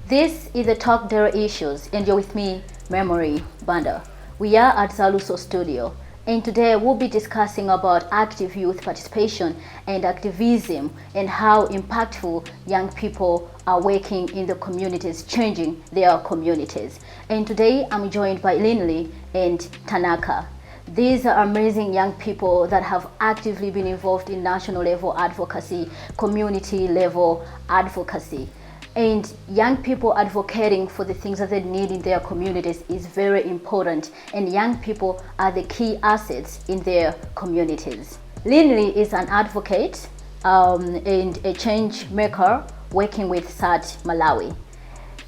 This is the Talk Dare Issues, and you're with me, Memory Banda. We are at Zaluso Studio, and today we'll be discussing about active youth participation and activism and how impactful young people are working in the communities, changing their communities. And today I'm joined by Linley and Tanaka. These are amazing young people that have actively been involved in national level advocacy, community level advocacy. And young people advocating for the things that they need in their communities is very important. And young people are the key assets in their communities. Linley is an advocate and a change maker working with SAT Malawi.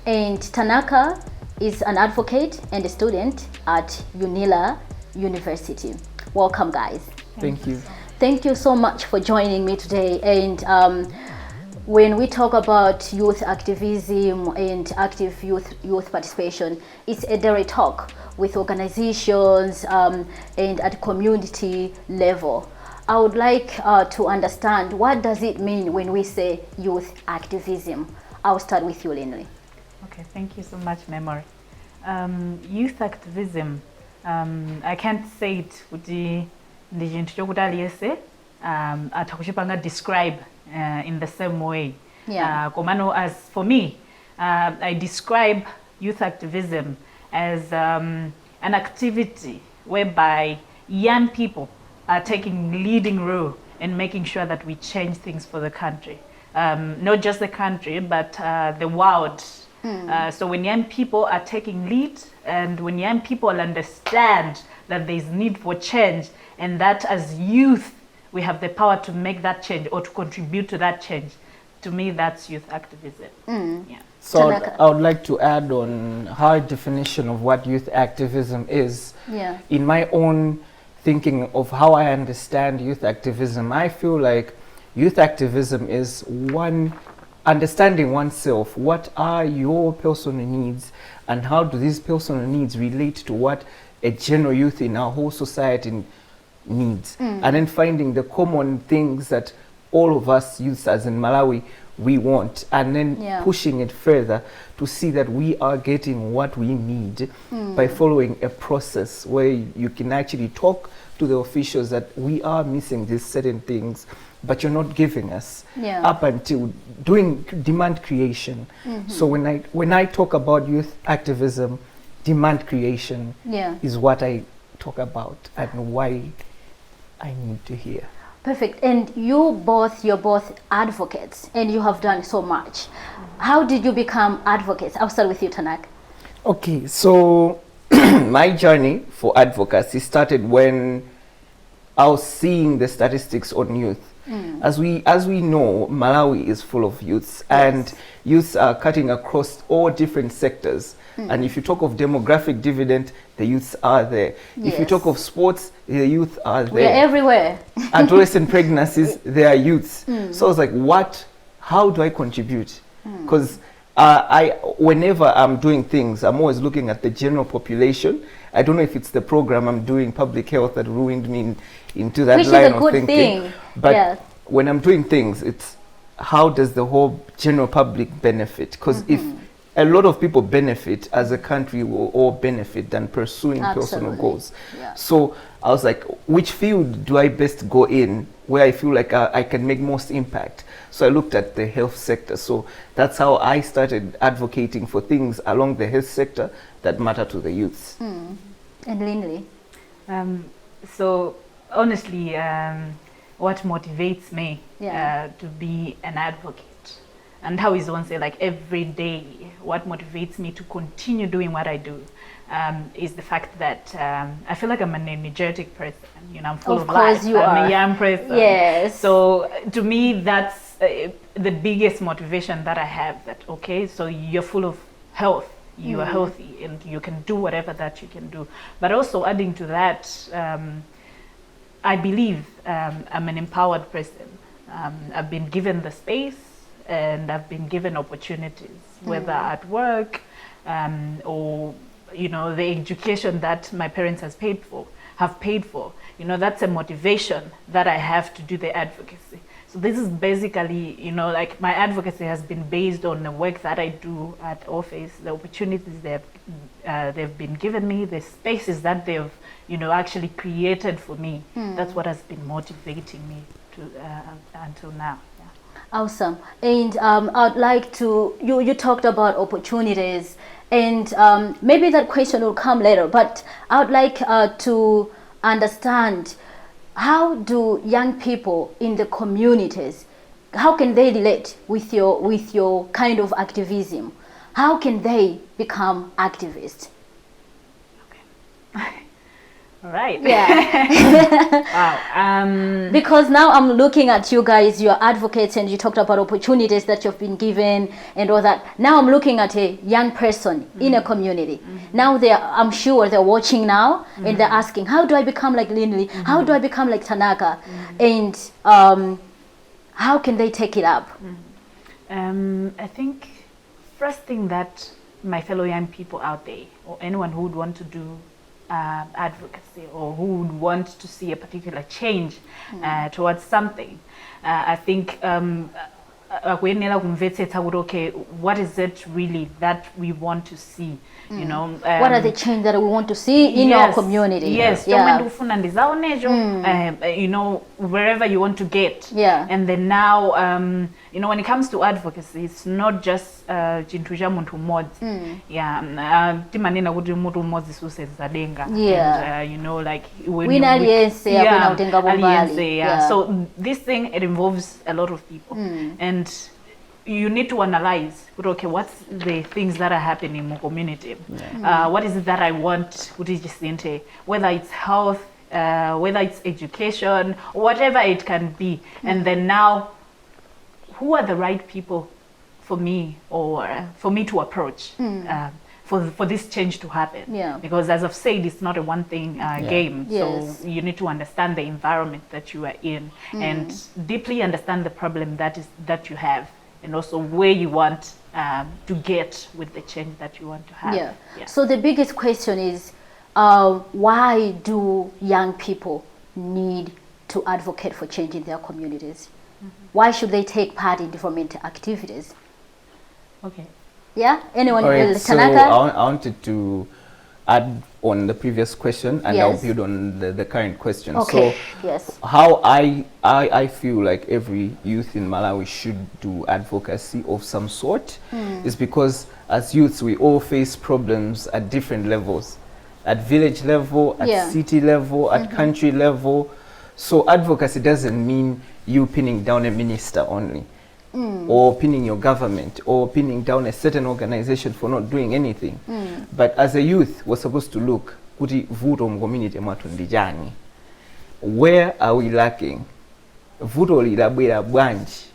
And Tanaka is an advocate and a student at UNILA University. Welcome, guys. Thank you. Thank you so much for joining me today. And when we talk about youth activism and active youth participation, it's a daily talk with organizations and at community level. I would like to understand, what does it mean when we say youth activism? I'll start with you, Linley. Okay, thank you so much, Memory. Youth activism, I can't say it with the describe in the same way. Yeah. As for me, I describe youth activism as an activity whereby young people are taking leading role in making sure that we change things for the country. Not just the country, but the world. So when young people are taking lead, and when young people understand that there is need for change, and that as youth we have the power to make that change or to contribute to that change, to me that's youth activism. Yeah. So I would like to add on her definition of what youth activism is. Yeah. In my own thinking of how I understand youth activism, I feel like youth activism is understanding oneself. What are your personal needs, and how do these personal needs relate to what a general youth in our whole society needs? And then finding the common things that all of us youths as in Malawi we want, and then pushing it further to see that we are getting what we need by following a process where you can actually talk to the officials that we are missing these certain things, but you're not giving us, up until doing demand creation. So when I talk about youth activism, demand creation is what I talk about and why I need to hear. Perfect. And you're both advocates, and you have done so much. How did you become advocates? I'll start with you, Tanaka. Okay, so my journey for advocacy started when I was seeing the statistics on youth. As we know, Malawi is full of youths, and youths are cutting across all different sectors. And if you talk of demographic dividend, the youths are there. If you talk of sports, the youth are there. We're everywhere. Adolescent pregnancies, there are youths. So I was like, how do I contribute? Because whenever I'm doing things, I'm always looking at the general population. I don't know if it's the program I'm doing, public health, that ruined me into that line of thinking. But when I'm doing things, it's how does the whole general public benefit? Because if a lot of people benefit, as a country will all benefit than pursuing personal goals. So I was like, which field do I best go in where I feel like I can make most impact? So I looked at the health sector. So that's how I started advocating for things along the health sector that matter to the youths. And Linley? So honestly, what motivates me to be an advocate, and how is one say, like every day, what motivates me to continue doing what I do, is the fact that I feel like I'm an energetic person. You know, I'm full of life. I'm a young person. Yes. So to me, that's the biggest motivation that I have. That okay, so you're full of health. You are healthy, and you can do whatever that you can do. But also adding to that, I believe I'm an empowered person. I've been given the space, and I've been given opportunities, whether at work or the education that my parents have paid for. You know, that's a motivation that I have to do the advocacy. So this is basically, you know, like my advocacy has been based on the work that I do at office, the opportunities they've been given me, the spaces that they've, you know, actually created for me. That's what has been motivating me to until now. Yeah. Awesome. And I'd like to, you talked about opportunities, and maybe that question will come later, but I would like to understand, how do young people in the communities, how can they relate with your kind of activism? How can they become activists? Okay. All right. Yeah. Wow. Because now I'm looking at you guys, you're advocates, and you talked about opportunities that you've been given and all that. Now I'm looking at a young person in a community. Now I'm sure they're watching now and they're asking, how do I become like Lindley? How do I become like Tanaka? And how can they take it up? I think first thing that my fellow young people out there, or anyone who would want to do advocacy, or who would want to see a particular change towards something, I think okay, what is it really that we want to see? You know, what are the change that we want to see in our community? Yes, yeah. You know, wherever you want to get. Yeah. And then now, you know, when it comes to advocacy, it's not just chintuja muntu modzi. Yeah. Timanena kuti muntu modzi suse zadenga. Yeah. And, you know, like when yeah. So this thing, it involves a lot of people, and you need to analyze, okay, what's the things that are happening in the community? What is it that I want? Whether it's health, whether it's education, whatever it can be. And then now, who are the right people for me, or for me to approach for this change to happen? Yeah. Because as I've said, it's not a one thing game. Yes. So you need to understand the environment that you are in and deeply understand the problem that you have, and also where you want to get with the change that you want to have. Yeah. So the biggest question is, why do young people need to advocate for change in their communities? Why should they take part in development activities? Okay. Yeah? Anyone? All right, so Tanaka? I wanted to add on the previous question, and I'll build on the current question. Okay. So yes. how I feel like every youth in Malawi should do advocacy of some sort is because as youths we all face problems at different levels, at village level, at city level, at country level. So advocacy doesn't mean you pinning down a minister only, or pinning your government, or pinning down a certain organization for not doing anything. But as a youth, we're supposed to look, kuti vuto mu community mwatu ndijani. Where are we lacking? Vuto li labwera bwanji.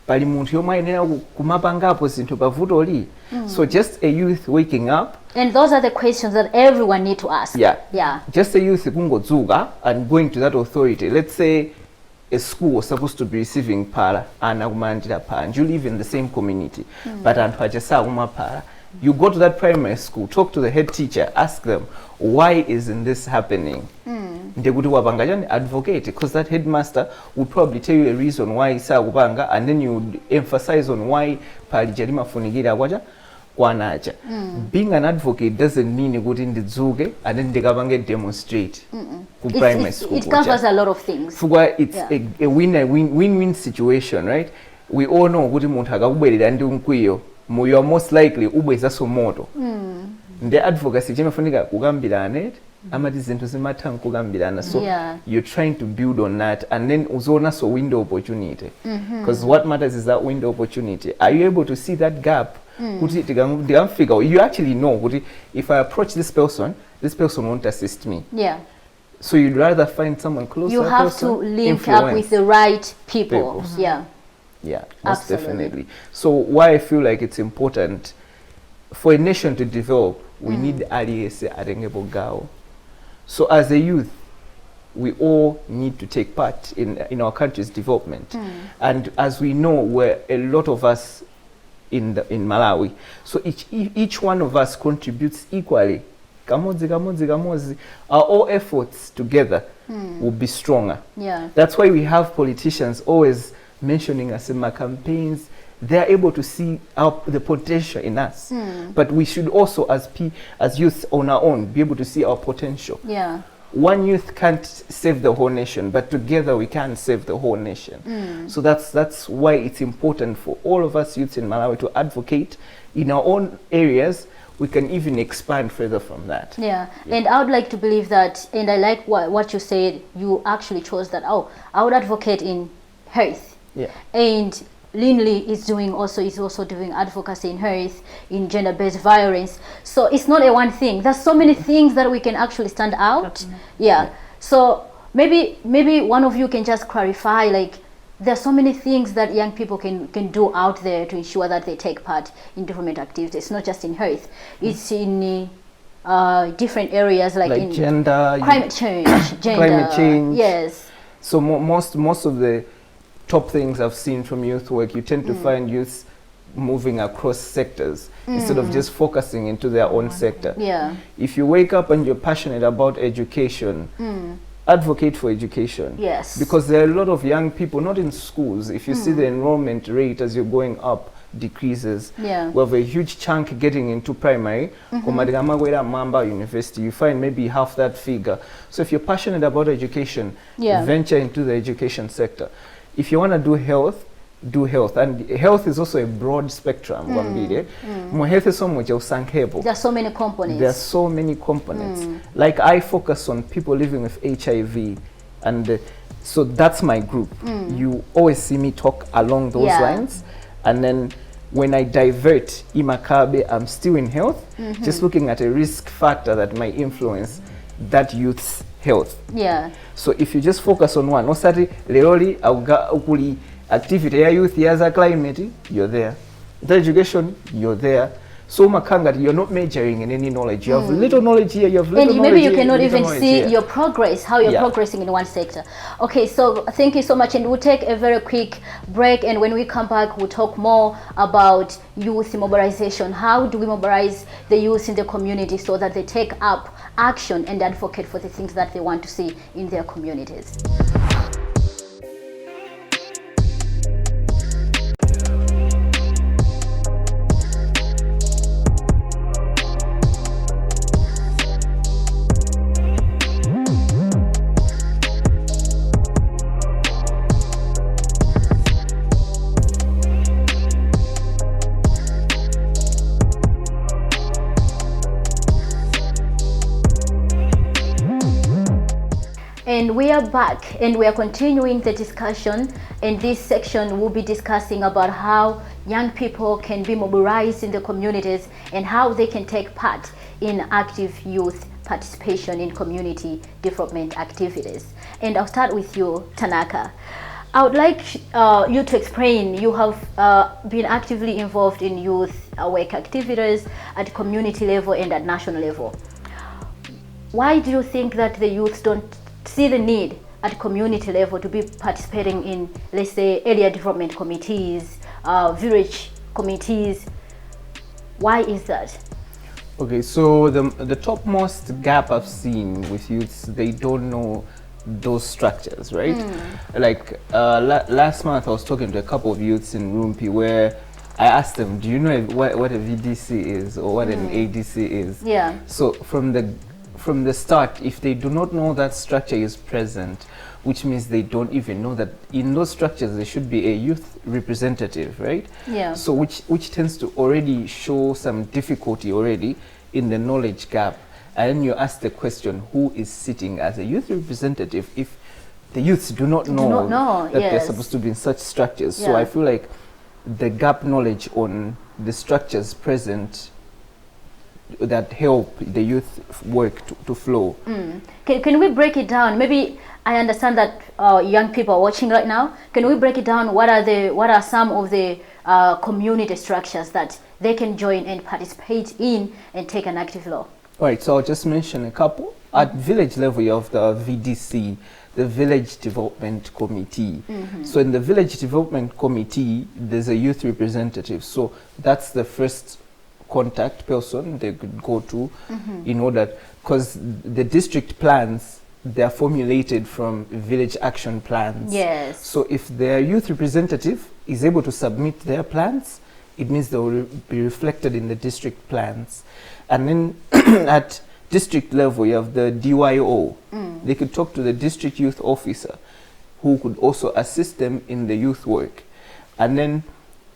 Pali muntu yomwe ayenera kumapangapo zinthu pa vuto li. So just a youth waking up. And those are the questions that everyone need to ask. Yeah. Yeah. Just a youth kungodzuka and going to that authority. Let's say a school was supposed to be receiving para and you live in the same community, but para. You go to that primary school, talk to the head teacher, ask them, why isn't this happening? Advocate, because that headmaster would probably tell you a reason why and then you would emphasize on why being an advocate doesn't mean you go in the zuge and then they demonstrate. It covers a lot of things. It's a win-win situation, right? We all know you are most likely ubweza somoto. The advocacy jemafunika kugambirana amati zintu zimatha kugambirana. So you're trying to build on that, and then uzona so window opportunity. Because what matters is that window opportunity. Are you able to see that gap? You actually know if I approach this person won't assist me. Yeah. So you'd rather find someone closer. You have to link up with the right people. Yeah. Yeah, most definitely. So why I feel like it's important for a nation to develop, we need aliese arengebo gao. So as a youth, we all need to take part in our country's development. And as we know, we're a lot of us in Malawi. So each one of us contributes equally. Kamozi. Our all efforts together will be stronger. Yeah. That's why we have politicians always mentioning us in my campaigns, they're able to see the potential in us. But we should also, as youth on our own, be able to see our potential. Yeah. One youth can't save the whole nation, but together we can save the whole nation. So that's why it's important for all of us youths in Malawi to advocate in our own areas. We can even expand further from that. Yeah, and I would like to believe that, and I like what you said, you actually chose that, I would advocate in health. Yeah. And Linley is also doing advocacy in health, in gender-based violence. So it's not a one thing. There's so many things that we can actually stand out. Yeah. So maybe one of you can just clarify, like, there's so many things that young people can do out there to ensure that they take part in development activities, not just in health. It's in different areas like in gender, climate change, climate change. Yes. So most of the top things I've seen from youth work, you tend to find youths moving across sectors instead of just focusing into their own sector. Yeah. If you wake up and you're passionate about education, advocate for education. Yes. Because there are a lot of young people, not in schools. If you see the enrollment rate as you're going up decreases, we have a huge chunk getting into primary. Mamba University, you find maybe half that figure. So if you're passionate about education, venture into the education sector. If you want to do health, and health is also a broad spectrum. Health is so much. There are so many components. There are so many components. Like I focus on people living with HIV, and so that's my group. You always see me talk along those lines, and then when I divert Imakabe, I'm still in health, just looking at a risk factor that might influence that youth's health. Yeah. So if you just focus on one, osati leoli auga ukuli activity ya youth yaza climate, you're there. The education, you're there. So Makanga, you're not majoring in any knowledge. You have little knowledge here, you have little and knowledge maybe you here, cannot even see here. your progress, how you're progressing in one sector. Okay, so thank you so much, and we'll take a very quick break, and when we come back, we'll talk more about youth mobilization. How do we mobilize the youth in the community so that they take up action and advocate for the things that they want to see in their communities? And we are back, and we are continuing the discussion. In this section, we'll be discussing about how young people can be mobilized in the communities and how they can take part in active youth participation in community development activities. And I'll start with you, Tanaka. I would like you to explain, you have been actively involved in youth work activities at community level and at national level. Why do you think that the youths don't see the need at community level to be participating in, let's say, area development committees, village committees? Why is that? Okay, so the topmost gap I've seen with youths, they don't know those structures, right? Like last month I was talking to a couple of youths in Rumpi where I asked them, do you know what a VDC is or what an ADC is? Yeah. So from the start, if they do not know that structure is present, which means they don't even know that in those structures there should be a youth representative, right? Yeah. So which tends to already show some difficulty already in the knowledge gap. And then you ask the question, who is sitting as a youth representative if the youths do not know that they're supposed to be in such structures? So I feel like the gap knowledge on the structures present that help the youth work to flow. Can we break it down? Maybe I understand that young people are watching right now. Can we break it down? What are some of the community structures that they can join and participate in and take an active role? All right, so I'll just mention a couple. At village level, you have the VDC, the Village Development Committee. So in the Village Development Committee, there's a youth representative. So that's the first contact person they could go to in order, because the district plans they're formulated from village action plans. Yes. So if their youth representative is able to submit their plans, it means they will be reflected in the district plans. And then at district level, you have the DYO. They could talk to the district youth officer, who could also assist them in the youth work. And then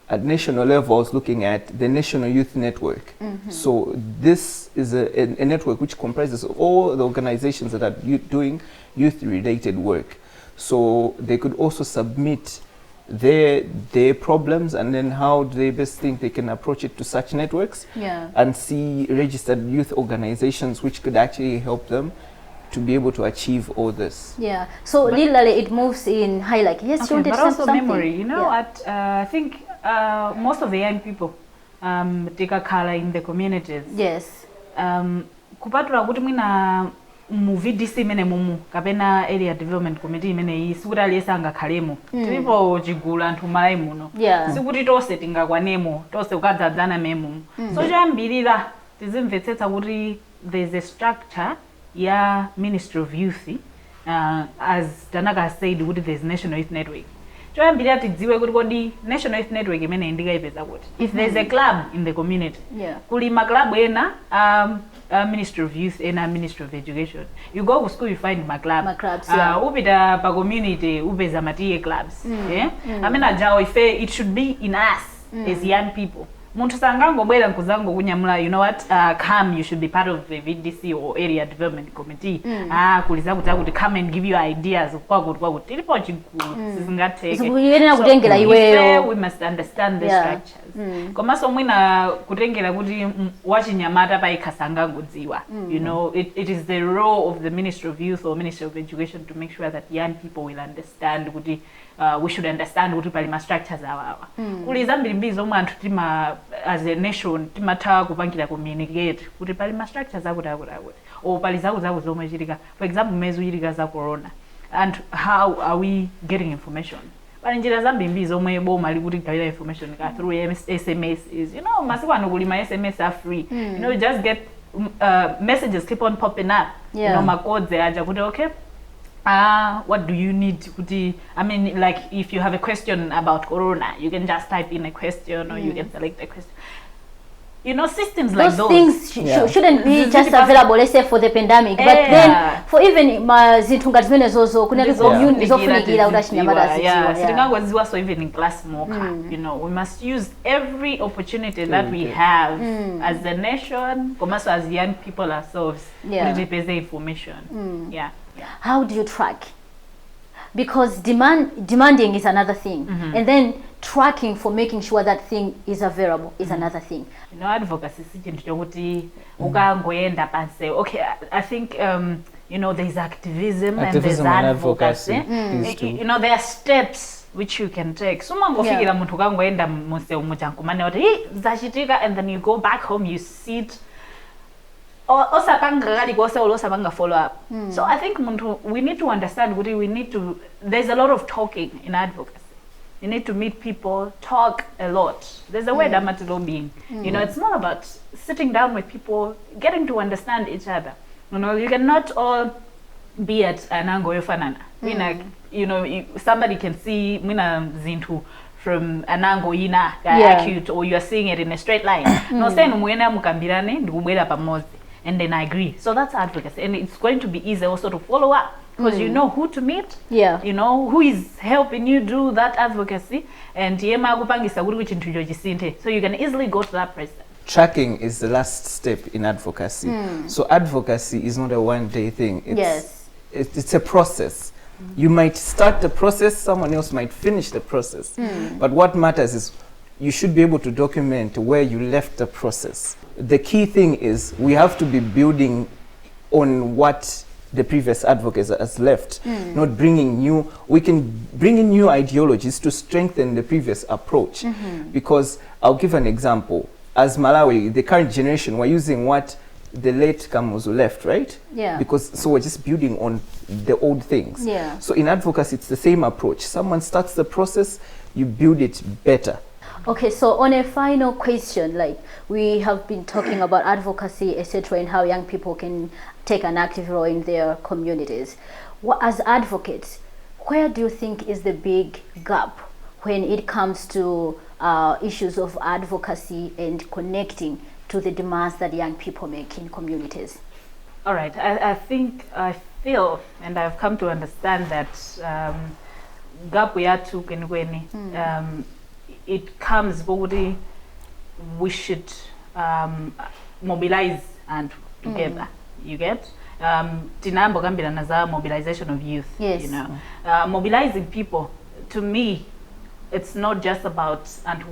at national level, I was looking at the National Youth Network. So this is a network which comprises of all the organizations that are doing youth-related work. So they could also submit their problems, and then how do they best think they can approach it to such networks, and see registered youth organizations which could actually help them to be able to achieve all this. Yeah. So literally it moves in highlight. Yes, okay, you wanted but to say also something. memory. You know, I think most of the young people take a color in the communities. Yes. Kupatula kuti mwina mu VDC mene mumu kapena area development committee mene isikuti aliyesa angakhalemo tilipo chigulu anthu malayi muno sikuti tonse tingakwanemo tonse ukadzadzana memu so choyambirira tizimvetsetsa kuti there's a structure ya Ministry of Youth as Tanaka said kuti there's National Youth Network. Choyambirira tidziwe kuti kodi National Youth Network imene ndikayipeza kuti if there's a club in the community kuli ma club ena Ministry of Youth and Ministry of Education. You go to school, you find my club. My clubs, upita pa community, upeza matiye clubs. Yeah. I mean, it should be in us as young people. Muntu sangango bwela nkuzango kunyamula, you know what? Come, you should be part of the VDC or area development committee. Kuliza kuti come and give you ideas. Kwa kuti tilipo chikulu sizingateke. So we must understand the structures. Komaso mwina kutengela kuti wachinyamata pa ikasangango dziwa. You know, it is the role of the Ministry of Youth or Ministry of Education to make sure that young people will understand kuti we should understand kuti palima structures awawa. Kuliza mbiri zomwe anthu tima as a nation timatha kupangira communicate kuti palima structures akuti or palizaku zomwe chitika. For example, mezu chitika za corona, and how are we getting information? Pali njira zambiri zomwe boma likuti gawira information through SMS is, you know, masiku ano kulima SMS are free. You know, you just get messages keep on popping up. You know, makodes aja kuti okay, what do you need? I mean, like if you have a question about corona, you can just type in a question or you can select a question. You know, systems like those things shouldn't be just available, let's say, for the pandemic, but then for even zinthu zimene zozo kunali community zofunikira utachinyamata zidziwa. So even in class mocha, you know, we must use every opportunity that we have as a nation, komaso as young people ourselves, to represent information. How do you track? Because demanding is another thing, and then tracking for making sure that thing is available is another thing. You know, advocacy is something chokuti ukangoenda panse. Okay, I think you know, there's activism and there's advocacy. You know, there are steps which you can take. Sumangofikira muntu kangoenda muse umujankumane oti zachitika, and then you go back home, you sit follow up. So I think we need to understand there's a lot of talking in advocacy. You need to meet people, talk a lot. There's a word amateur lobbying. You know, it's not about sitting down with people, getting to understand each other. You know, you cannot all be at anango yofanana. You know, somebody can see zintu from anango ina acute, or you are seeing it in a straight line. No saying muena mukambirane ndikubwera pamozi. And then I agree. So that's advocacy, and it's going to be easy also to follow up because you know who to meet. You know who is helping you do that advocacy, and so you can easily go to that person. Tracking is the last step in advocacy. So advocacy is not a one-day thing. It's a process. You might start the process, someone else might finish the process. But what matters is you should be able to document where you left the process. The key thing is we have to be building on what the previous advocates has left, not bringing new. We can bring in new ideologies to strengthen the previous approach. Because I'll give an example. As Malawi, the current generation, we're using what the late Kamuzu left, right? Because so we're just building on the old things. So in advocacy, it's the same approach. Someone starts the process, you build it better. Okay, so on a final question, like we have been talking about advocacy, etc., and how young people can take an active role in their communities. What, as advocates, where do you think is the big gap when it comes to issues of advocacy and connecting to the demands that young people make in communities? All right, I feel, and I've come to understand that gap we are to it comes body we should mobilize and together. You get tinambo kambira naza mobilization of youth. Yes. You know, mobilizing people, to me, it's not just about and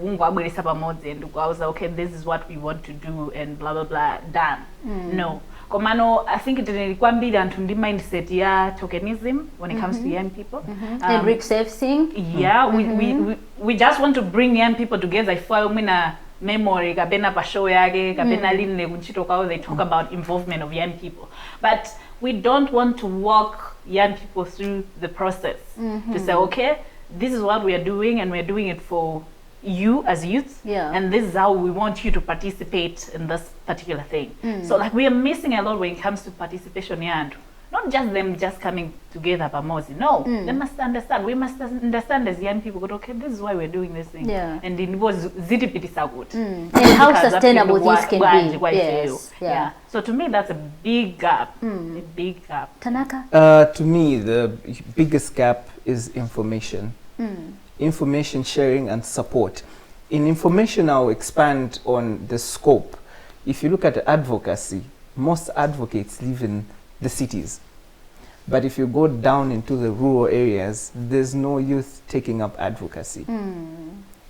okay, this is what we want to do and blah blah blah done. No. Komano, I think it is and mindset ya tokenism when it comes to young people. And resurfacing. Yeah, we just want to bring young people together. If I memory, kabena pasho yage, kabena line kunchito they talk about involvement of young people. But we don't want to walk young people through the process to say, okay, this is what we are doing and we're doing it for you as youth, and this is how we want you to participate in this particular thing. So like we are missing a lot when it comes to participation, and not just them just coming together pamoja. No, they must understand. We must understand as young people, okay, this is why we're doing this thing. And it was zitipiti good. And how sustainable this can be. Yes. So to me, that's a big gap. A big gap. Tanaka? To me, the biggest gap is information. Information sharing and support. In information, I'll expand on the scope. If you look at advocacy, most advocates live in the cities. But if you go down into the rural areas, there's no youth taking up advocacy.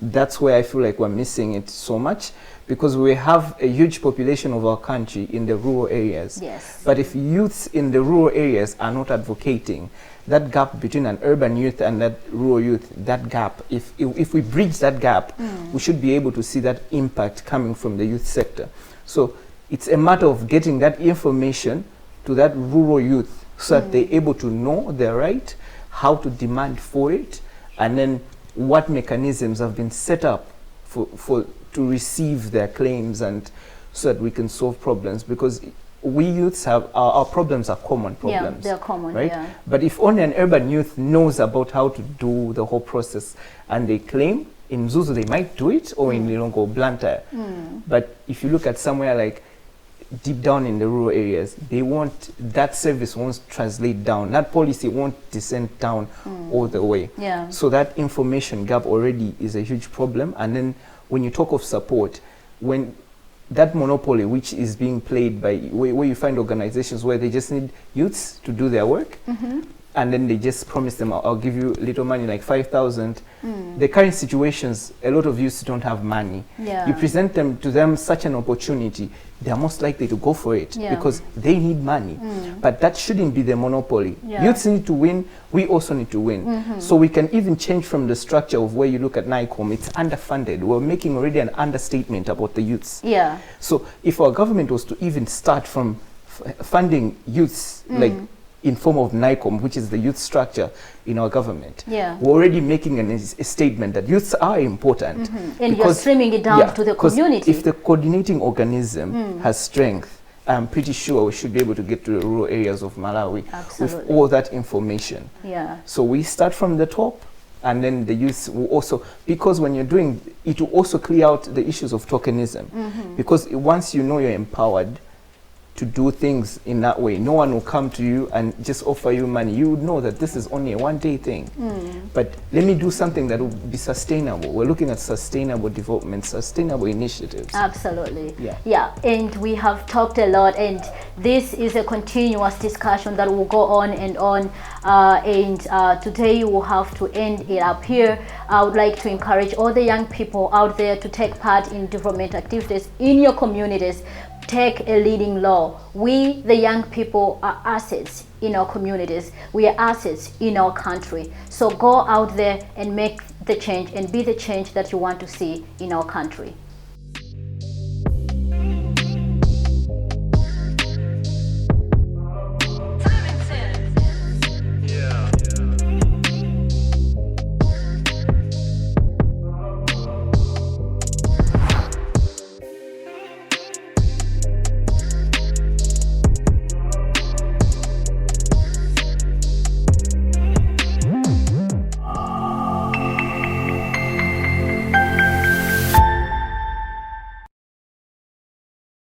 That's where I feel like we're missing it so much, because we have a huge population of our country in the rural areas. Yes. But if youths in the rural areas are not advocating, that gap between an urban youth and that rural youth, that gap, if we bridge that gap, we should be able to see that impact coming from the youth sector. So it's a matter of getting that information to that rural youth so that they're able to know their right, how to demand for it, and then what mechanisms have been set up to receive their claims, and so that we can solve problems, because we youths have our problems are common problems. Yeah, they're common, right? But if only an urban youth knows about how to do the whole process and they claim, in Zuzu they might do it, or in Lilongo Blantyre. But if you look at somewhere like deep down in the rural areas, they won't, that service won't translate down, that policy won't descend down all the way. So that information gap already is a huge problem. And then when you talk of support, when that monopoly which is being played by, where you find organizations where they just need youths to do their work, and then they just promise them, I'll give you little money, like 5,000. The current situations, a lot of youths don't have money. You present to them such an opportunity, they are most likely to go for it because they need money. But that shouldn't be the monopoly. Youths need to win, we also need to win. So we can even change from the structure of where you look at NICOM, it's underfunded. We're making already an understatement about the youths. So if our government was to even start from funding youths, like in form of NICOM, which is the youth structure in our government, we're already making a statement that youths are important. And you're streaming it down to the community. If the coordinating organism has strength, I'm pretty sure we should be able to get to the rural areas of Malawi with all that information. So we start from the top, and then the youth will also, because when you're doing, it will also clear out the issues of tokenism. Because once you know you're empowered to do things in that way, no one will come to you and just offer you money. You would know that this is only a one-day thing. But let me do something that will be sustainable. We're looking at sustainable development, sustainable initiatives. Absolutely. And we have talked a lot, and this is a continuous discussion that will go on and on. Today we'll have to end it up here. I would like to encourage all the young people out there to take part in development activities in your communities. Take a leading role. We, the young people, are assets in our communities. We are assets in our country. So go out there and make the change and be the change that you want to see in our country.